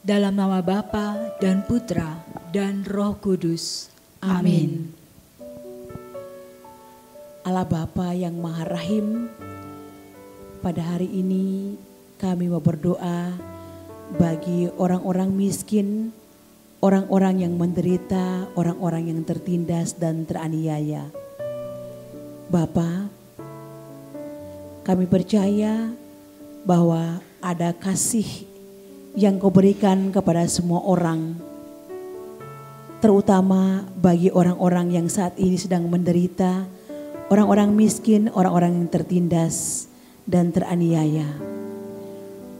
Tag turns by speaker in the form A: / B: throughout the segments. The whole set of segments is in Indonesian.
A: Dalam nama Bapa dan Putra dan Roh Kudus. Amin.
B: Allah Bapa yang Maha Rahim, pada hari ini kami mau berdoa bagi orang-orang miskin, orang-orang yang menderita, orang-orang yang tertindas dan teraniaya. Bapa, kami percaya bahwa ada kasih yang Kau berikan kepada semua orang, terutama bagi orang-orang yang saat ini sedang menderita, orang-orang miskin, orang-orang yang tertindas dan teraniaya.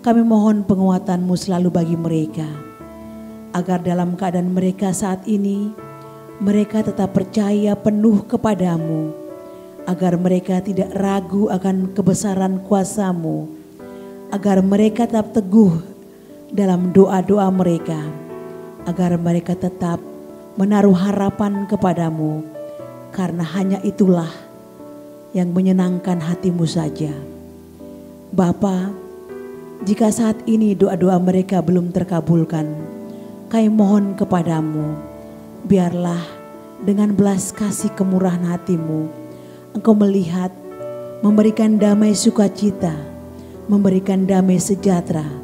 B: Kami mohon penguatan-Mu selalu bagi mereka, agar dalam keadaan mereka saat ini, mereka tetap percaya penuh kepada-Mu, agar mereka tidak ragu akan kebesaran kuasa-Mu, agar mereka tetap teguh dalam doa-doa mereka, agar mereka tetap menaruh harapan kepada-Mu, karena hanya itulah yang menyenangkan hati-Mu saja. Bapa, jika saat ini doa-doa mereka belum terkabulkan, kami mohon kepada-Mu, biarlah dengan belas kasih kemurahan hati-Mu, Engkau melihat, memberikan damai sukacita, memberikan damai sejahtera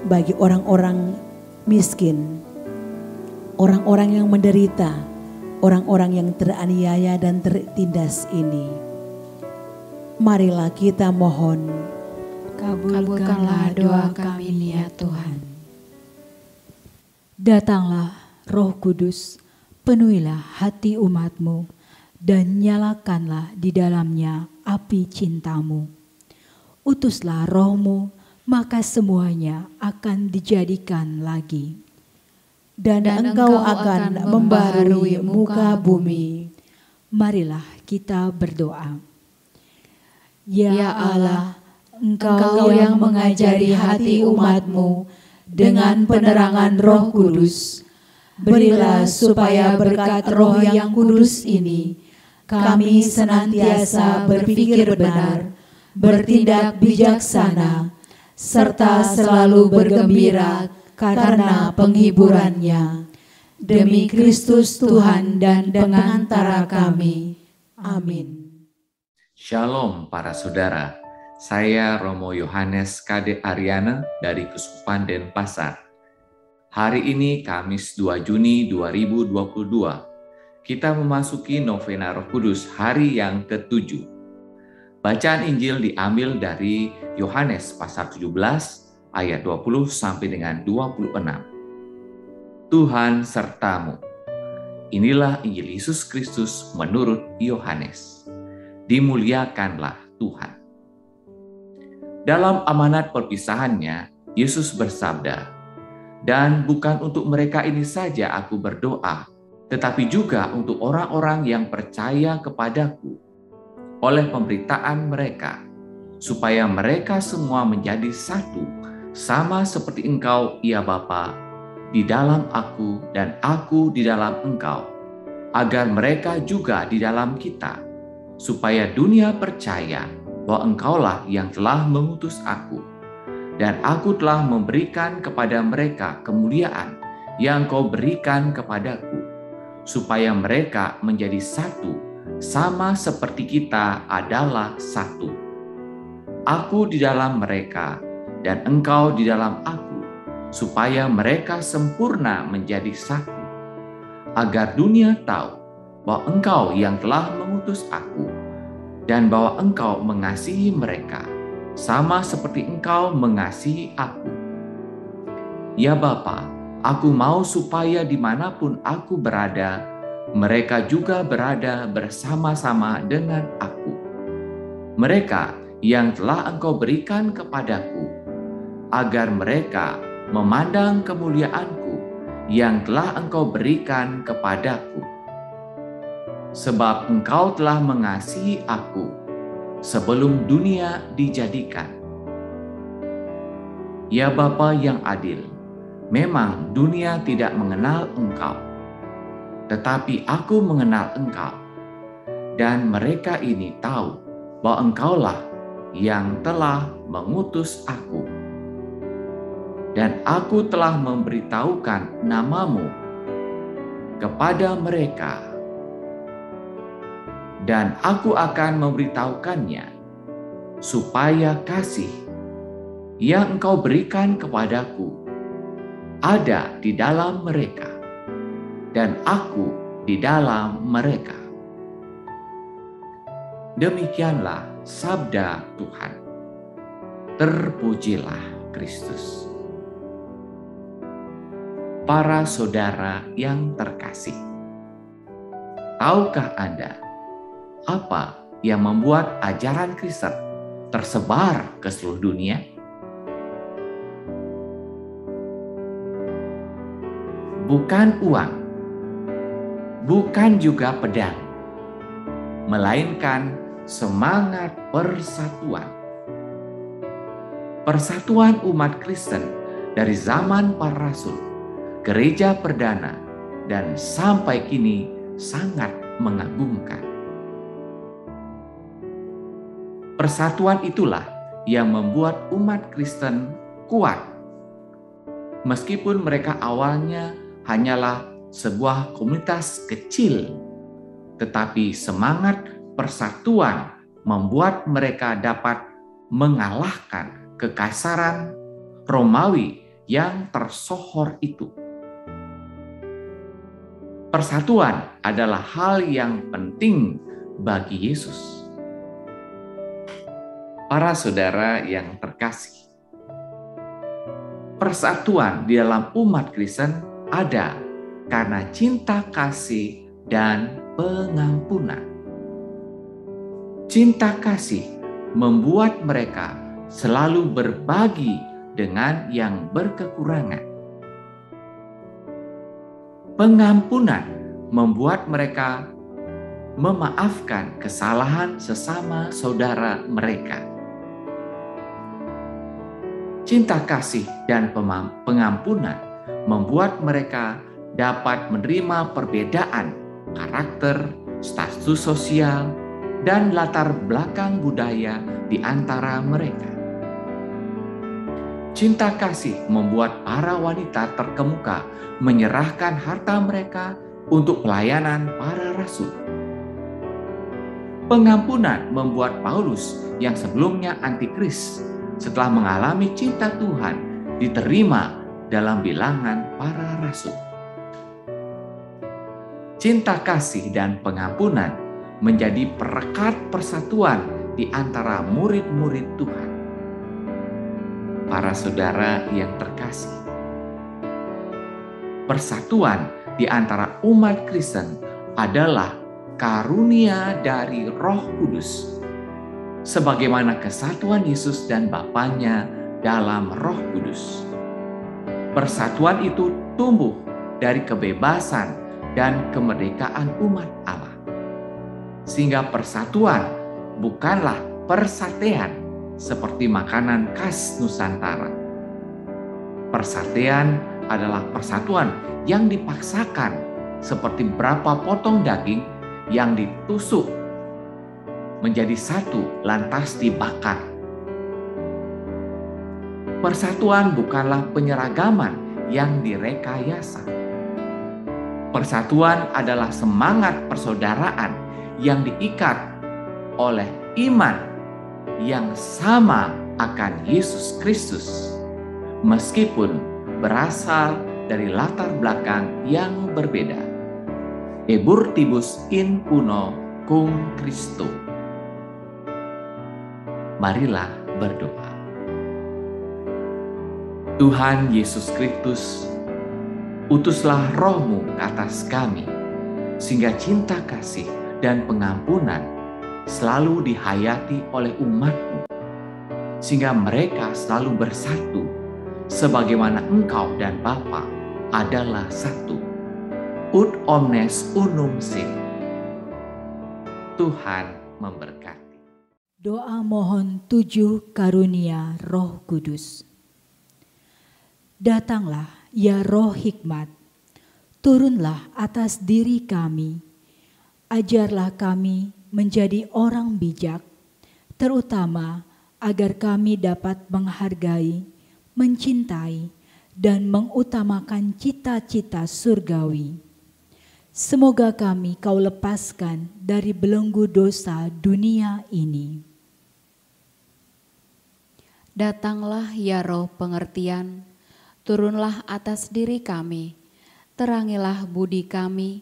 B: bagi orang-orang miskin, orang-orang yang menderita, orang-orang yang teraniaya dan tertindas ini. Marilah kita mohon.
A: Kabulkanlah doa kami ini ya Tuhan. Datanglah Roh Kudus, penuhilah hati umat-Mu dan nyalakanlah di dalamnya api cinta-Mu. Utuslah Roh-Mu, maka semuanya akan dijadikan lagi. Dan Engkau akan membarui muka bumi. Marilah kita berdoa. Ya Allah, Engkau yang mengajari hati umat-Mu dengan penerangan Roh Kudus, berilah supaya berkat Roh yang kudus ini, kami senantiasa berpikir benar, bertindak bijaksana, serta selalu bergembira karena penghiburannya. Demi Kristus Tuhan dan pengantara kami. Amin.
C: Shalom para saudara, saya Romo Yohanes Kade Ariana dari Keuskupan Denpasar. Hari ini Kamis 2 Juni 2022, kita memasuki novena Roh Kudus hari yang ke-7. Bacaan Injil diambil dari Yohanes pasal 17 ayat 20 sampai dengan 26. Tuhan sertamu. Inilah Injil Yesus Kristus menurut Yohanes. Dimuliakanlah Tuhan. Dalam amanat perpisahannya, Yesus bersabda, "Dan bukan untuk mereka ini saja aku berdoa, tetapi juga untuk orang-orang yang percaya kepadaku oleh pemberitaan mereka, supaya mereka semua menjadi satu, sama seperti Engkau, ya Bapa, di dalam aku dan aku di dalam Engkau, agar mereka juga di dalam kita, supaya dunia percaya bahwa Engkaulah yang telah mengutus aku, dan aku telah memberikan kepada mereka kemuliaan yang Kau berikan kepadaku, supaya mereka menjadi satu, sama seperti kita adalah satu. Aku di dalam mereka, dan Engkau di dalam aku, supaya mereka sempurna menjadi satu, agar dunia tahu bahwa Engkau yang telah mengutus aku, dan bahwa Engkau mengasihi mereka, sama seperti Engkau mengasihi aku. Ya Bapa, aku mau supaya dimanapun aku berada, mereka juga berada bersama-sama dengan aku. Mereka yang telah Engkau berikan kepadaku, agar mereka memandang kemuliaanku yang telah Engkau berikan kepadaku. Sebab Engkau telah mengasihi aku sebelum dunia dijadikan. Ya Bapa yang adil, memang dunia tidak mengenal Engkau, tetapi aku mengenal Engkau, dan mereka ini tahu bahwa Engkaulah yang telah mengutus aku. dan aku telah memberitahukan namamu kepada mereka, dan aku akan memberitahukannya, supaya kasih yang engkau berikan kepadaku ada di dalam mereka, dan aku di dalam mereka. Demikianlah sabda Tuhan. Terpujilah Kristus. Para saudara yang terkasih, tahukah Anda apa yang membuat ajaran Kristen tersebar ke seluruh dunia? Bukan uang, bukan juga pedang, melainkan semangat persatuan. Persatuan umat Kristen dari zaman para rasul, gereja perdana, dan sampai kini sangat mengagumkan. Persatuan itulah yang membuat umat Kristen kuat. Meskipun mereka awalnya hanyalah sebuah komunitas kecil, tetapi semangat persatuan membuat mereka dapat mengalahkan kekasaran Romawi yang tersohor itu. Persatuan adalah hal yang penting bagi Yesus. Para saudara yang terkasih, persatuan di dalam umat Kristen ada karena cinta kasih dan pengampunan. Cinta kasih membuat mereka selalu berbagi dengan yang berkekurangan. Pengampunan membuat mereka memaafkan kesalahan sesama saudara mereka. Cinta kasih dan pengampunan membuat mereka dapat menerima perbedaan karakter, status sosial, dan latar belakang budaya di antara mereka. Cinta kasih membuat para wanita terkemuka menyerahkan harta mereka untuk pelayanan para rasul. Pengampunan membuat Paulus yang sebelumnya antikris setelah mengalami cinta Tuhan diterima dalam bilangan para rasul. Cinta kasih dan pengampunan menjadi perekat persatuan di antara murid-murid Tuhan. Para saudara yang terkasih, persatuan di antara umat Kristen adalah karunia dari Roh Kudus, sebagaimana kesatuan Yesus dan Bapanya dalam Roh Kudus. Persatuan itu tumbuh dari kebebasan dan kemerdekaan umat Allah. Sehingga persatuan bukanlah persatuan seperti makanan khas Nusantara. Persatuan adalah persatuan yang dipaksakan seperti beberapa potong daging yang ditusuk menjadi satu lantas dibakar. Persatuan bukanlah penyeragaman yang direkayasa. Persatuan adalah semangat persaudaraan yang diikat oleh iman yang sama akan Yesus Kristus, meskipun berasal dari latar belakang yang berbeda. Eburtibus in uno cum Christo. Marilah berdoa. Tuhan Yesus Kristus, utuslah Roh-Mu atas kami, sehingga cinta kasih dan pengampunan selalu dihayati oleh umat-Mu, sehingga mereka selalu bersatu, sebagaimana Engkau dan Bapa adalah satu. Ut omnes unum sum. Tuhan memberkati.
A: Doa mohon 7 karunia Roh Kudus. Datanglah ya Roh Hikmat, turunlah atas diri kami, ajarlah kami menjadi orang bijak, terutama agar kami dapat menghargai, mencintai, dan mengutamakan cita-cita surgawi. Semoga kami Kau lepaskan dari belenggu dosa dunia ini.
D: Datanglah ya Roh pengertian, turunlah atas diri kami, terangilah budi kami,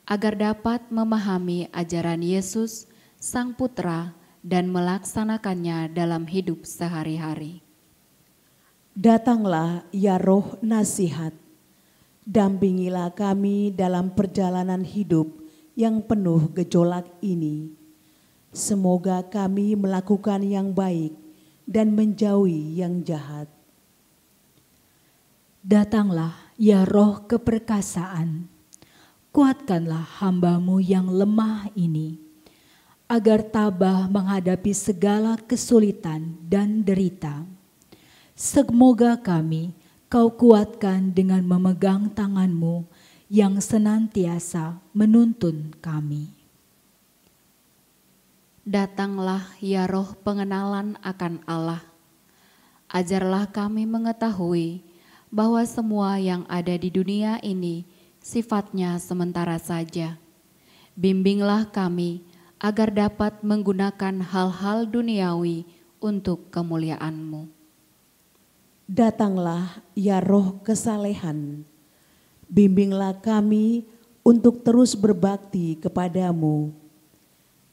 D: agar dapat memahami ajaran Yesus, Sang Putra, dan melaksanakannya dalam hidup sehari-hari.
B: Datanglah ya Roh nasihat, dampingilah kami dalam perjalanan hidup yang penuh gejolak ini. Semoga kami melakukan yang baik dan menjauhi yang jahat.
A: Datanglah ya Roh keperkasaan, kuatkanlah hamba-Mu yang lemah ini, agar tabah menghadapi segala kesulitan dan derita. Semoga kami Kau kuatkan dengan memegang tangan-Mu yang senantiasa menuntun kami.
D: Datanglah ya Roh pengenalan akan Allah. Ajarlah kami mengetahui bahwa semua yang ada di dunia ini sifatnya sementara saja. Bimbinglah kami agar dapat menggunakan hal-hal duniawi untuk kemuliaan-Mu.
B: Datanglah ya Roh kesalehan, bimbinglah kami untuk terus berbakti kepadamu.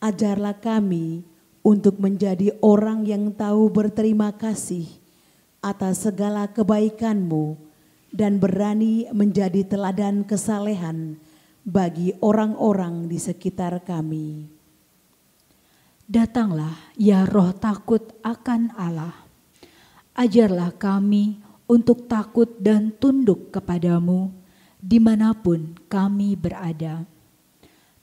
B: Ajarlah kami untuk menjadi orang yang tahu berterima kasih atas segala kebaikan-Mu dan berani menjadi teladan kesalehan bagi orang-orang di sekitar kami.
A: Datanglah ya Roh takut akan Allah. Ajarlah kami untuk takut dan tunduk kepadamu dimanapun kami berada.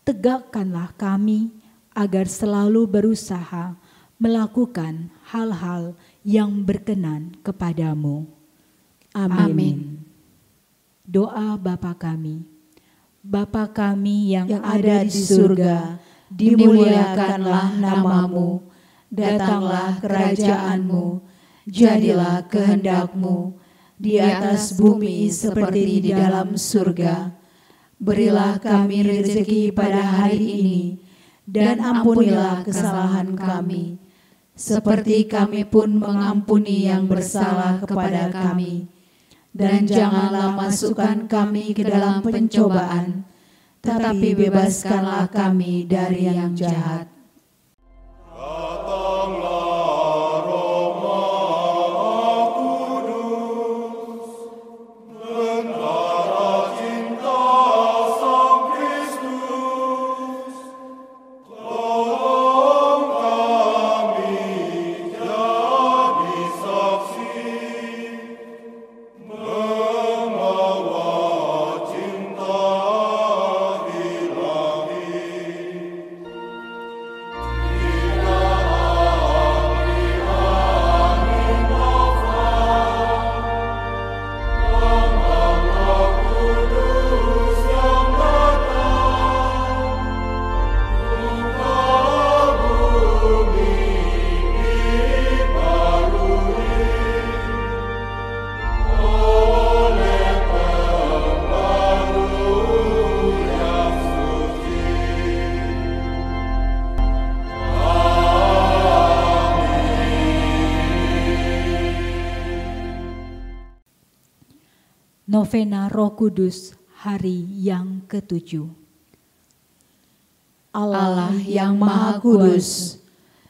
A: Tegakkanlah kami agar selalu berusaha melakukan hal-hal yang berkenan kepadamu. Amin. Doa Bapa kami. Bapa kami yang ada di surga, dimuliakanlah nama-Mu, datanglah kerajaan-Mu, jadilah kehendak-Mu di atas bumi seperti di dalam surga. Berilah kami rezeki pada hari ini, dan ampunilah kesalahan kami, seperti kami pun mengampuni yang bersalah kepada kami. Dan janganlah masukkan kami ke dalam pencobaan, tetapi bebaskanlah kami dari yang jahat. Novena Roh Kudus hari yang ke-7.
B: Allah yang Maha Kudus,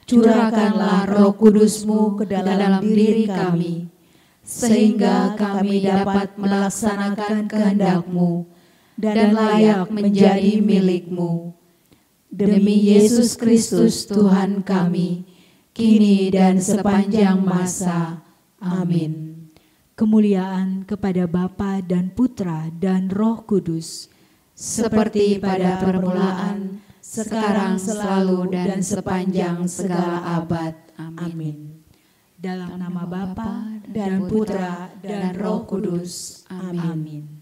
B: curahkanlah Roh Kudus-Mu ke dalam diri kami, sehingga kami dapat melaksanakan kehendak-Mu dan layak menjadi milik-Mu. Demi Yesus Kristus Tuhan kami, kini dan sepanjang masa. Amin.
A: Kemuliaan kepada Bapa dan Putra dan Roh Kudus,
B: seperti pada permulaan, sekarang, selalu, dan sepanjang segala abad. Amin.
A: Dalam nama Bapa
B: dan Putra dan Roh Kudus. Amin.